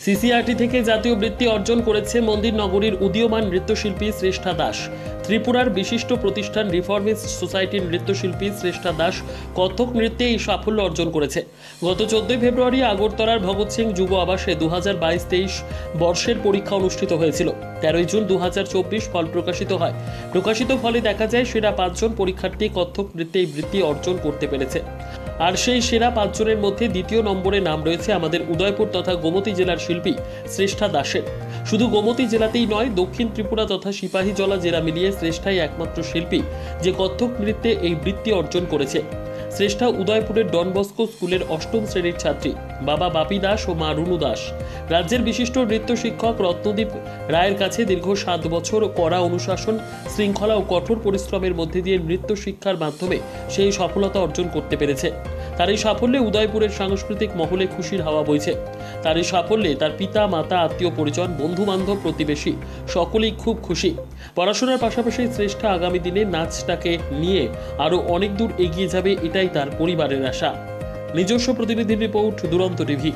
সিসিআরটি থেকে জাতীয় বৃত্তি অর্জন করেছে মন্দির নগরীর উদীয়মান নৃত্যশিল্পী শ্রেষ্ঠা দাস। ত্রিপুরার বিশিষ্ট প্রতিষ্ঠান রিফর্মিস্ট সোসাইটির নৃত্যশিল্পী শ্রেষ্ঠা দাস কত্থক নৃত্যে এই সাফল্য অর্জন করেছে। গত 14 ফেব্রুয়ারি আগরতলার ভগৎ সিং যুব আবাসে 2022-23 বর্ষের পরীক্ষা অনুষ্ঠিত হয়েছিল। 13 জুন 2024 ফল প্রকাশিত হয়। প্রকাশিত ফলে দেখা যায় সেরা 5 জন পরীক্ষার্থী কত্থক নৃত্যে এই বৃত্তি অর্জন করতে পেরেছে। আর সেই সেরা 5 জনের মধ্যে দ্বিতীয় নম্বরে নাম রয়েছে আমাদের উদয়পুর তথা গোমতী জেলার শিল্পী শ্রেষ্ঠা দাসের। শুধু গোমতী জেলাতেই নয়, দক্ষিণ ত্রিপুরা তথা সিপাহীজলা জেলা মিলিয়ে শ্রেষ্ঠাই একমাত্র শিল্পী যে কত্থক নৃত্যে এই বৃত্তি অর্জন করেছে। শ্রেষ্ঠা উদয়পুরের ডন বস্কো স্কুলের 8ম শ্রেণীর ছাত্রী। বাবা বাপি দাস ও মা রুনু দাস। রাজ্যের বিশিষ্ট নৃত্য শিক্ষক রত্নদীপ রায়ের কাছে দীর্ঘ 7 বছর কড়া অনুশাসন, শৃঙ্খলা ও কঠোর পরিশ্রমের মধ্যে দিয়ে নৃত্য শিক্ষার মাধ্যমে সেই সফলতা অর্জন করতে পেরেছে। তার এই সাফল্যে উদয়পুরের সাংস্কৃতিক মহলে খুশির হাওয়া বইছে। তার এই সাফল্যে তার পিতা, মাতা, আত্মীয় পরিজন, বন্ধু বান্ধব, প্রতিবেশী সকলেই খুব খুশি। পড়াশোনার পাশাপাশি শ্রেষ্ঠা আগামী দিনে নাচটাকে নিয়ে আরও অনেক দূর এগিয়ে যাবে, এটাই তার পরিবারের আশা। নিজস্ব প্রতিনিধির রিপোর্ট, দুরন্ত টিভি।